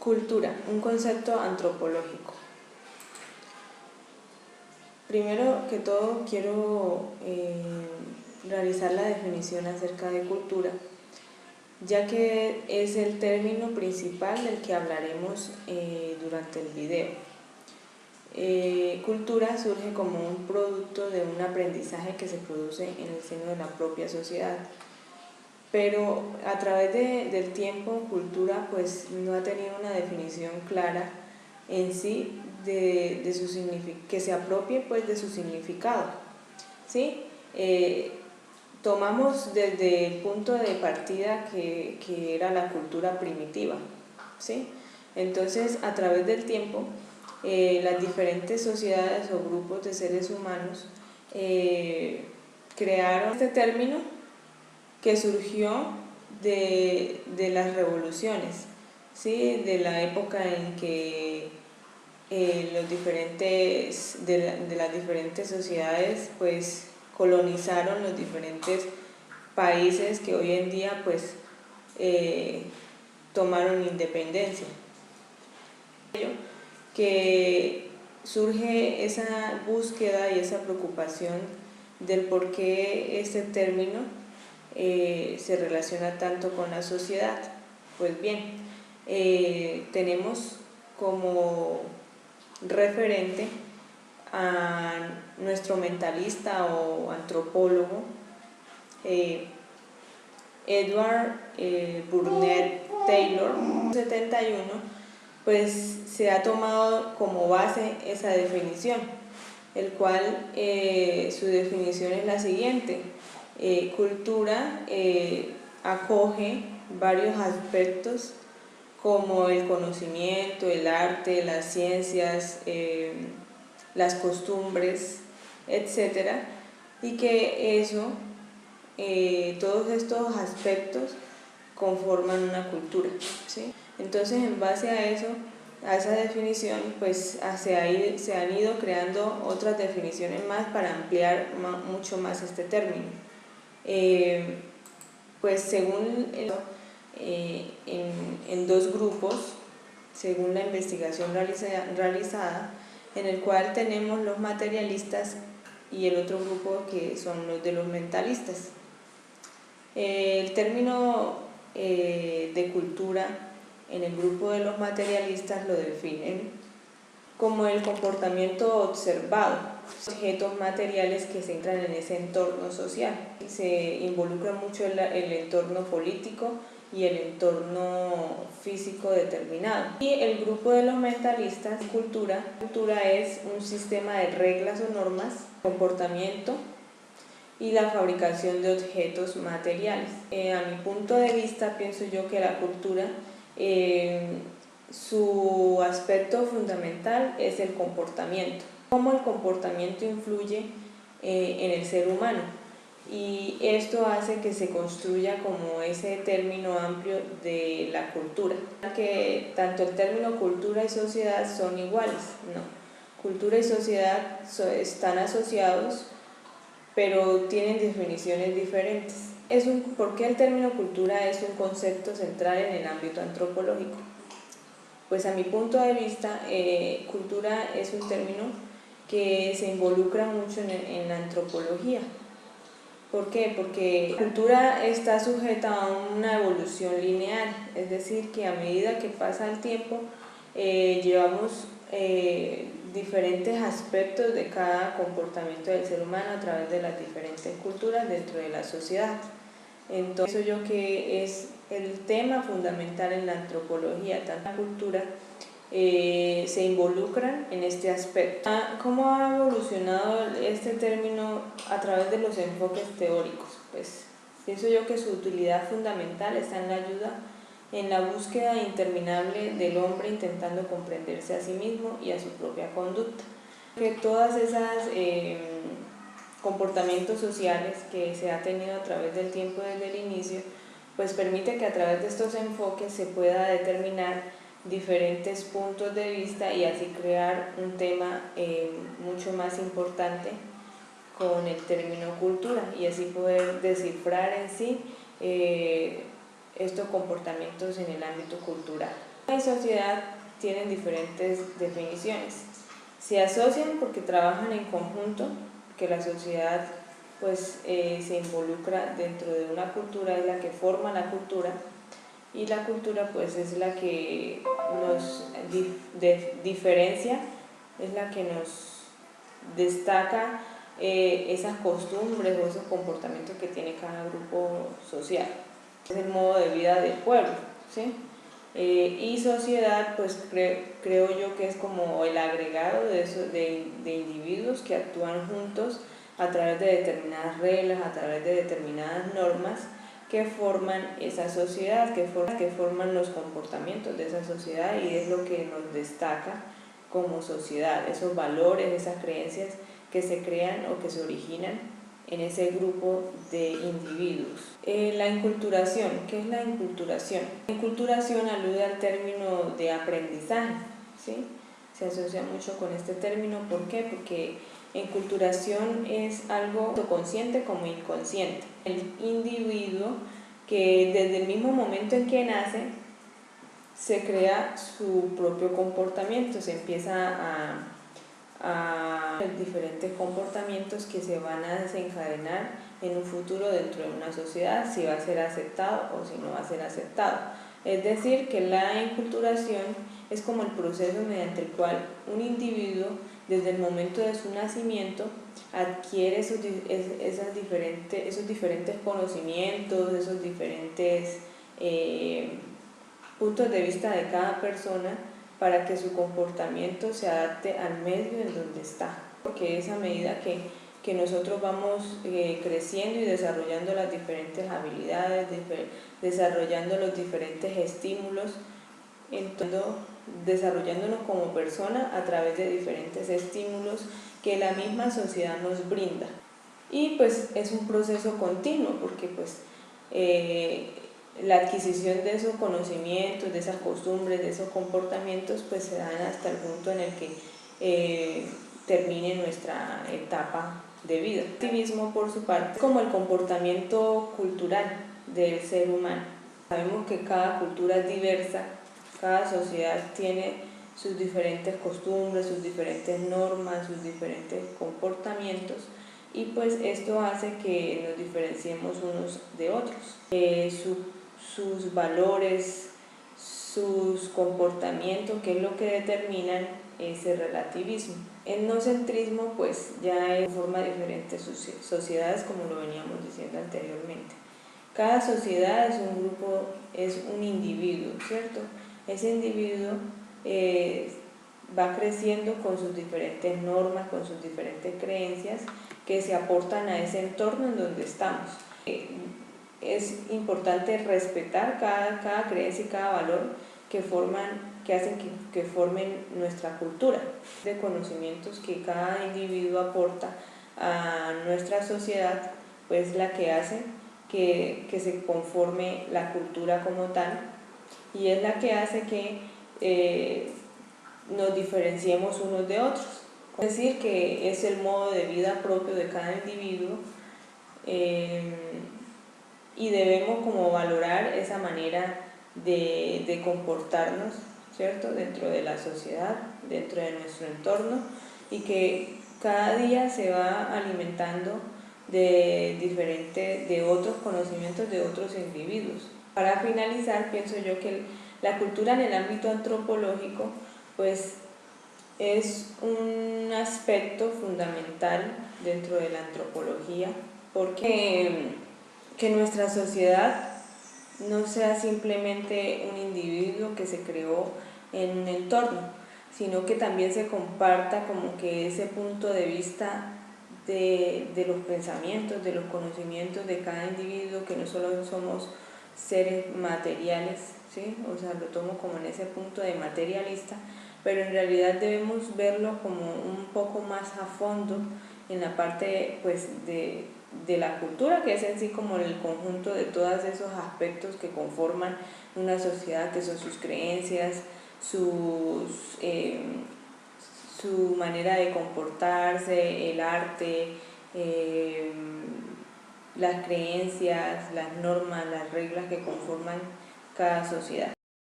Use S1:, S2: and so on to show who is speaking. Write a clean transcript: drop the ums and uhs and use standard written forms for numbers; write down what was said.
S1: Cultura, un concepto antropológico. Primero que todo quiero realizar la definición acerca de cultura, ya que es el término principal del que hablaremos durante el video. Cultura surge como un producto de un aprendizaje que se produce en el seno de la propia sociedad, pero a través del tiempo cultura pues no ha tenido una definición clara en sí de su que se apropie pues de su significado, ¿sí? Tomamos desde el punto de partida que era la cultura primitiva, ¿sí? Entonces a través del tiempo las diferentes sociedades o grupos de seres humanos crearon este término que surgió de las revoluciones, ¿sí? De la época en que las diferentes sociedades pues colonizaron los diferentes países que hoy en día pues tomaron independencia. Que surge esa búsqueda y esa preocupación del por qué este término se relaciona tanto con la sociedad. Pues bien, tenemos como referente a nuestro mentalista o antropólogo Edward Burnett Taylor, 71, pues se ha tomado como base esa definición, el cual su definición es la siguiente: cultura acoge varios aspectos como el conocimiento, el arte, las ciencias, las costumbres, etc. Y que eso, todos estos aspectos conforman una cultura, ¿sí? Entonces, en base a eso, a esa definición, pues se han ido creando otras definiciones más para ampliar mucho más este término. Pues según en dos grupos, según la investigación realizada, en el cual tenemos los materialistas y el otro grupo que son los de los mentalistas. El término de cultura en el grupo de los materialistas lo definen como el comportamiento observado, objetos materiales que se entran en ese entorno social. Se involucra mucho el entorno político y el entorno físico determinado. Y el grupo de los mentalistas, cultura es un sistema de reglas o normas, comportamiento y la fabricación de objetos materiales. A mi punto de vista, pienso yo que la cultura, su aspecto fundamental es el comportamiento. Cómo el comportamiento influye en el ser humano. Y esto hace que se construya como ese término amplio de la cultura. Que tanto el término cultura y sociedad son iguales, ¿no? Cultura y sociedad están asociados, pero tienen definiciones diferentes. ¿Por qué el término cultura es un concepto central en el ámbito antropológico? Pues a mi punto de vista, cultura es un término que se involucra mucho en la antropología. ¿Por qué? Porque la cultura está sujeta a una evolución lineal, es decir, que a medida que pasa el tiempo, llevamos diferentes aspectos de cada comportamiento del ser humano a través de las diferentes culturas dentro de la sociedad. Entonces, yo que es el tema fundamental en la antropología, tanto la cultura se involucran en este aspecto. ¿Cómo ha evolucionado este término a través de los enfoques teóricos? Pues pienso yo que su utilidad fundamental está en la ayuda en la búsqueda interminable del hombre intentando comprenderse a sí mismo y a su propia conducta. Que todas esas comportamientos sociales que se ha tenido a través del tiempo desde el inicio, pues permite que a través de estos enfoques se pueda determinar diferentes puntos de vista y así crear un tema mucho más importante con el término cultura y así poder descifrar en sí estos comportamientos en el ámbito cultural. La sociedad tienen diferentes definiciones. Se asocian porque trabajan en conjunto, que la sociedad pues se involucra dentro de una cultura, es la que forma la cultura, y la cultura pues es la que nos diferencia, es la que nos destaca esas costumbres o esos comportamientos que tiene cada grupo social. Es el modo de vida del pueblo, ¿sí? Y sociedad, pues creo yo que es como el agregado de individuos que actúan juntos a través de determinadas reglas, a través de determinadas normas que forman esa sociedad, que forman los comportamientos de esa sociedad, y es lo que nos destaca como sociedad, esos valores, esas creencias que se crean o que se originan en ese grupo de individuos. La inculturación, ¿qué es la inculturación? La inculturación alude al término de aprendizaje, ¿sí? Se asocia mucho con este término, ¿por qué? Porque enculturación es algo tanto consciente como inconsciente. El individuo que desde el mismo momento en que nace se crea su propio comportamiento, se empieza a diferentes comportamientos que se van a desencadenar en un futuro dentro de una sociedad, si va a ser aceptado o si no va a ser aceptado. Es decir, que la enculturación es como el proceso mediante el cual un individuo, desde el momento de su nacimiento, adquiere esos diferentes conocimientos, esos diferentes puntos de vista de cada persona, para que su comportamiento se adapte al medio en donde está. Porque es a medida que nosotros vamos creciendo y desarrollando las diferentes habilidades, desarrollando los diferentes estímulos, entonces desarrollándonos como persona a través de diferentes estímulos que la misma sociedad nos brinda. Y pues es un proceso continuo, porque pues la adquisición de esos conocimientos, de esas costumbres, de esos comportamientos, pues se dan hasta el punto en el que termine nuestra etapa de vida. El activismo, por su parte, es como el comportamiento cultural del ser humano. Sabemos que cada cultura es diversa, cada sociedad tiene sus diferentes costumbres, sus diferentes normas, sus diferentes comportamientos, y pues esto hace que nos diferenciemos unos de otros. Sus valores, sus comportamientos, que es lo que determinan ese relativismo. El no-centrismo pues ya forma diferentes sociedades, como lo veníamos diciendo anteriormente. Cada sociedad es un grupo, es un individuo, ¿cierto? Ese individuo va creciendo con sus diferentes normas, con sus diferentes creencias que se aportan a ese entorno en donde estamos. Es importante respetar cada creencia y cada valor que hacen que formen nuestra cultura, de conocimientos que cada individuo aporta a nuestra sociedad, pues la que hace que se conforme la cultura como tal, y es la que hace que nos diferenciemos unos de otros. Es decir, que es el modo de vida propio de cada individuo, y debemos como valorar esa manera de comportarnos, ¿cierto?, dentro de la sociedad, dentro de nuestro entorno, y que cada día se va alimentando de otros conocimientos de otros individuos. Para finalizar, pienso yo que la cultura en el ámbito antropológico pues es un aspecto fundamental dentro de la antropología, porque que nuestra sociedad no sea simplemente un individuo que se creó en un entorno, sino que también se comparta como que ese punto de vista de los pensamientos, de los conocimientos de cada individuo, que no solo somos seres materiales, ¿sí? O sea, lo tomo como en ese punto de materialista, pero en realidad debemos verlo como un poco más a fondo en la parte pues de la cultura, que es en sí como el conjunto de todos esos aspectos que conforman una sociedad, que son sus creencias, su manera de comportarse, el arte, las creencias, las normas, las reglas que conforman cada sociedad.